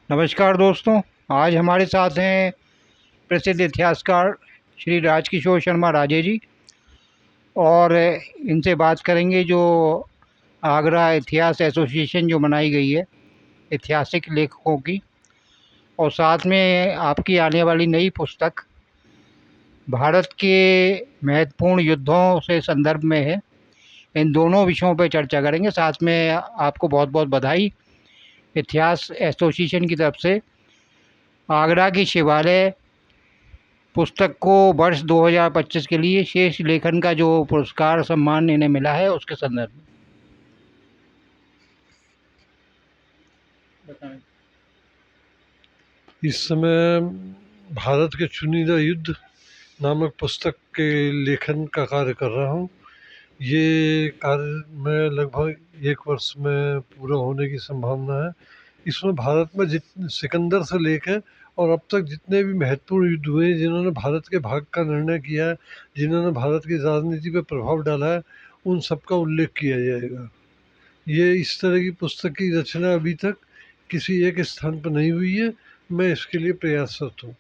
नमस्कार दोस्तों। आज हमारे साथ हैं प्रसिद्ध इतिहासकार श्री राजकिशोर शर्मा राजे जी, और इनसे बात करेंगे जो आगरा इतिहास एसोसिएशन जो बनाई गई है ऐतिहासिक लेखकों की, और साथ में आपकी आने वाली नई पुस्तक भारत के महत्वपूर्ण युद्धों से संदर्भ में है। इन दोनों विषयों पर चर्चा करेंगे। साथ में आपको बहुत बहुत बधाई इतिहास एसोसिएशन की तरफ से आगरा की शिवालय पुस्तक को वर्ष 2025 के लिए श्रेष्ठ लेखन का जो पुरस्कार सम्मान इन्हें मिला है उसके संदर्भ में बताएं। इस समय भारत के चुनिंदा युद्ध नामक पुस्तक के लेखन का कार्य कर रहा हूँ। ये कार्य में लगभग 1 वर्ष में पूरा होने की संभावना है। इसमें भारत में सिकंदर से लेकर और अब तक जितने भी महत्वपूर्ण युद्ध हुए जिन्होंने भारत के भाग का निर्णय किया है, जिन्होंने भारत की राजनीति पर प्रभाव डाला है, उन सब का उल्लेख किया जाएगा। ये इस तरह की पुस्तक की रचना अभी तक किसी एक स्थान पर नहीं हुई है। मैं इसके लिए प्रयासरत हूँ।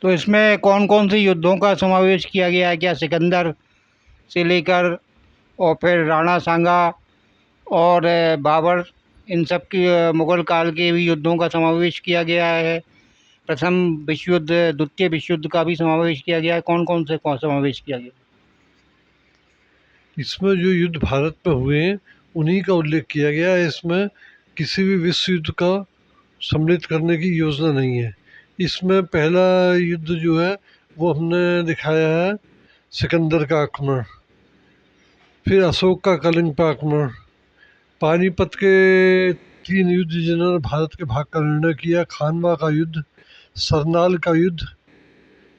तो इसमें कौन कौन से युद्धों का समावेश किया गया है? क्या सिकंदर से लेकर और फिर राणा सांगा और बाबर, इन सब की मुग़ल काल के भी युद्धों का समावेश किया गया है? प्रथम विश्व युद्ध, द्वितीय विश्व युद्ध का भी समावेश किया गया है? कौन कौन से समावेश किया गया? इसमें जो युद्ध भारत में हुए हैं उन्हीं का उल्लेख किया गया है। इसमें किसी भी विश्व युद्ध का सम्मिलित करने की योजना नहीं है। इसमें पहला युद्ध जो है वो हमने दिखाया है सिकंदर का आक्रमण, फिर अशोक का कलिंग पर आक्रमण, पानीपत के 3 युद्ध जिन्होंने भारत के भाग का निर्णय किया, खानवा का युद्ध, सरनाल का युद्ध,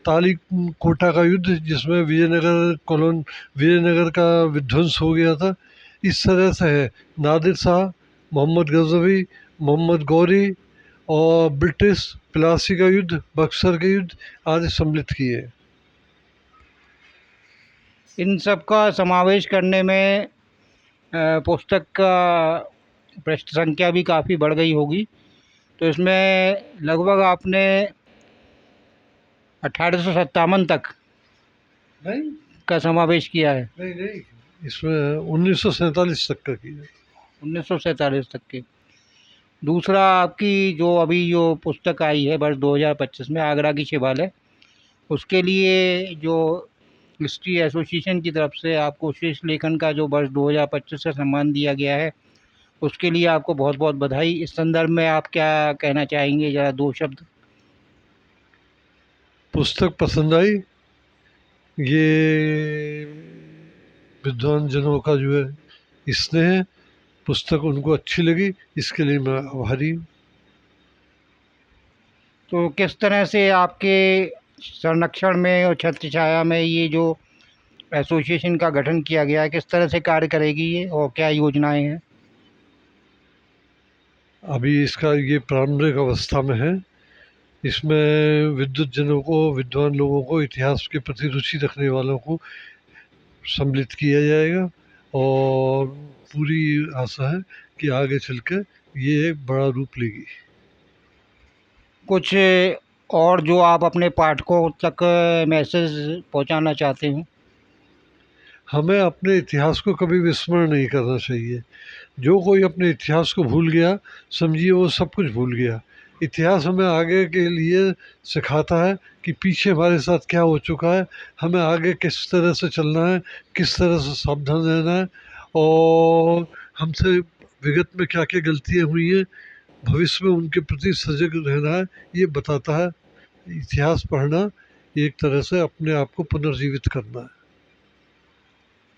ताली कोटा का युद्ध जिसमें विजयनगर का विध्वंस हो गया था। इस तरह से है नादिर शाह, मोहम्मद गजनवी, मोहम्मद गौरी और ब्रिटिश, प्लासी का युद्ध, बक्सर के युद्ध आदि सम्मिलित किए। इन सब का समावेश करने में पुस्तक का पृष्ठ संख्या भी काफ़ी बढ़ गई होगी। तो इसमें लगभग आपने 1857 तक नहीं का समावेश किया है। नहीं, इसमें 1947 तक का किया। 1947 तक के। दूसरा, आपकी जो अभी जो पुस्तक आई है वर्ष 2025 में आगरा की शिवालय, उसके लिए जो हिस्ट्री एसोसिएशन की तरफ से आपको श्रेष्ठ लेखन का जो वर्ष 2025 से सम्मान दिया गया है, उसके लिए आपको बहुत बहुत बधाई। इस संदर्भ में आप क्या कहना चाहेंगे? ज़रा 2 शब्द। पुस्तक पसंद आई। ये विद्वान जनों का जो है स्नेह, पुस्तक उनको अच्छी लगी, इसके लिए मैं आभारी हूँ। तो किस तरह से आपके संरक्षण में और छत्र छाया में ये जो एसोसिएशन का गठन किया गया है, किस तरह से कार्य करेगी ये, और क्या योजनाएं हैं? अभी इसका ये प्रारंभिक अवस्था में है। इसमें विद्वत जनों को, विद्वान लोगों को, इतिहास के प्रति रुचि रखने वालों को सम्मिलित किया जाएगा और पूरी आशा है कि आगे चलकर ये एक बड़ा रूप लेगी। कुछ और जो आप अपने पाठकों तक मैसेज पहुंचाना चाहते हो? हमें अपने इतिहास को कभी विस्मरण नहीं करना चाहिए। जो कोई अपने इतिहास को भूल गया, समझिए वो सब कुछ भूल गया। इतिहास हमें आगे के लिए सिखाता है कि पीछे हमारे साथ क्या हो चुका है, हमें आगे किस तरह से चलना है, किस तरह से सावधान रहना है और हमसे विगत में क्या क्या गलतियाँ हुई हैं, भविष्य में उनके प्रति सजग रहना है, ये बताता है। इतिहास पढ़ना एक तरह से अपने आप को पुनर्जीवित करना है।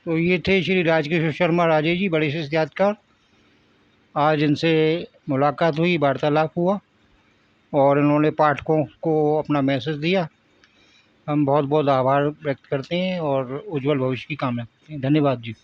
तो ये थे श्री राजकिशोर शर्मा राजे जी, बड़े से इतिहासकार। आज इनसे मुलाकात हुई, वार्तालाप हुआ और इन्होंने पाठकों को अपना मैसेज दिया। हम बहुत बहुत आभार व्यक्त करते हैं और उज्जवल भविष्य की कामना करते हैं। धन्यवाद जी।